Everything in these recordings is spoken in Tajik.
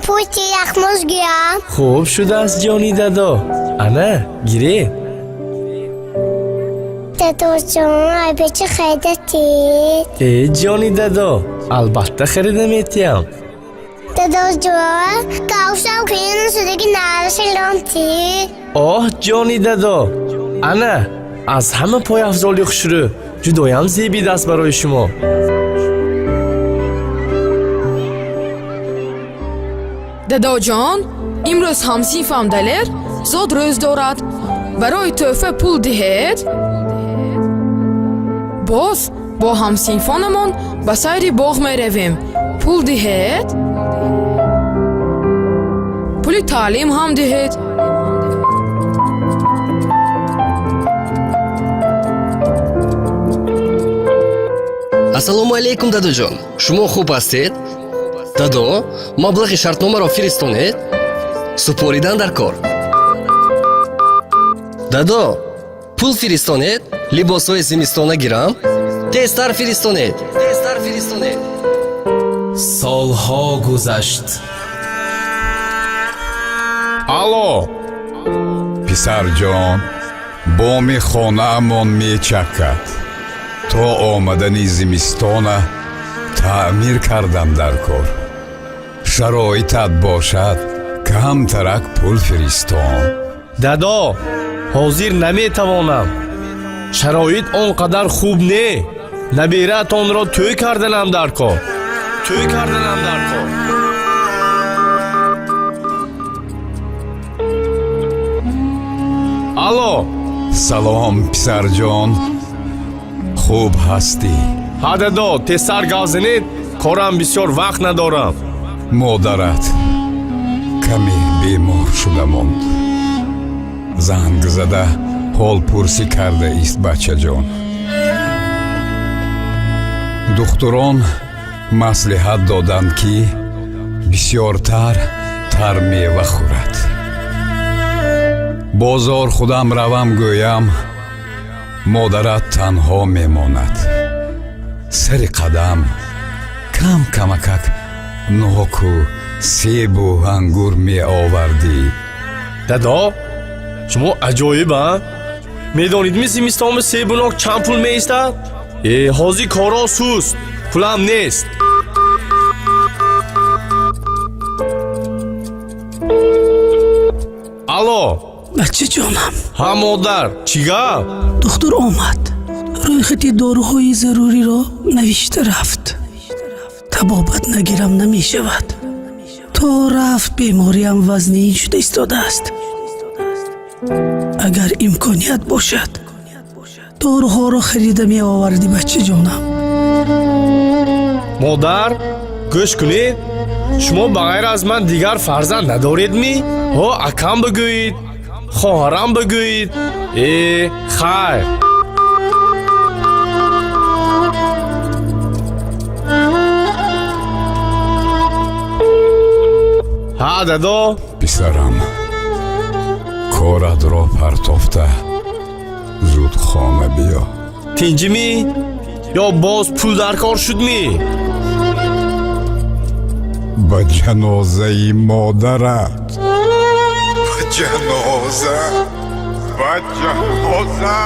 پوچی یخموز گیام خوب شده است جانی دادا. انا گیری دادو جون ای بچه خیدتی ای جانی دادا البته خریدم ایتیم. دادو جون کافشم که اینو سودگی نرشی لانتی آه جانی دادا انا از همه پای افضالی خوشرو جدایم زیبی دست برای شما. دادا جان امروز همسیفم دلر زود روز دارد برای تحفه پول دهید. باز با همسیفانمان به سیر باغ می رویم. پول دهید پول تعلیم هم دهید. ассалому алейкум дадоҷон, шумо хуб ҳастед? дадо, маблағи шартномаро фиристонед? супоридан дар кор. дадо, пул фиристонед? либосҳои зимистона гирам? тезтар фиристонед. солҳо гузашт. алло писарҷон, боми хонаамон мечакад. то омадани зимистона таъмир кардам дар кор. шароитат бошад камтарак пул фиристон. дадо ҳозир наметавонам. шароит он қадар хуб не. набиратонро тӯй карданам дар кор. алло салом писарҷон, хуб ҳастӣ? ҳа дадо тезтар гап занед, корам бисёр вақт надорам. модарат каме бемор шуда монд. занг зада ҳолпурсӣ кардааист бачаҷон. духтурон маслиҳат доданд ки бисёртар тар мева хӯрад. бозор худам равам гӯям, модарат танҳо мемонад. сари қадам камакак ноку себу ангур меовардӣ. дадо шумо аҷоиба. медонидми зимистони себу нок чанд пул меистад? ҳозир коро суст, пулам нест. алло бачаҷонам, ҳа модар, чӣ гап? духтур омад. рӯйхати доруҳои заруриро навишта рафт. табобат нагирам намешавад. то рафт бемориам вазнин шуда истодааст. агар имконият бошад доруҳоро харида меовардӣ бачаҷонам. модар гӯш кунед. шумо ба ғайр аз ман дигар фарзанд надоредми? ҳо акам бигӯед, хоҳарам бигӯед. хайр. ҳа дадо писарам, коратро партофта зуд хона биё. тинҷимӣ ё боз пул дар кор шудмӣ? ба ҷанозаи модарат. ба ҷаноза.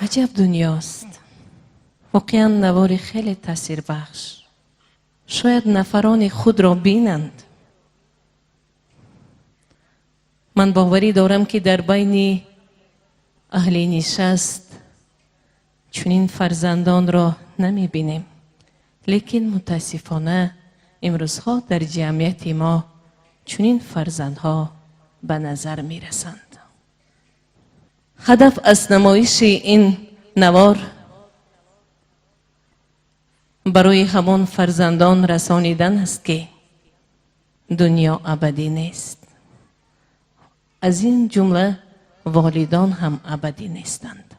عجب دنیاست. واقعا نواری خیلی تاثیر بخش. شاید نفران خود را بینند. من باوری دارم که در بین اهل نشست چنین فرزندان را نمی بینیم. لیکن متاسفانه امروزها در جمعیت ما چنین فرزندها به نظر می رسند. هدف از نمایش این نوار برای همان فرزندان رسانیدن است که دنیا ابدی نیست. از این جمله والدان هم ابدی نیستند.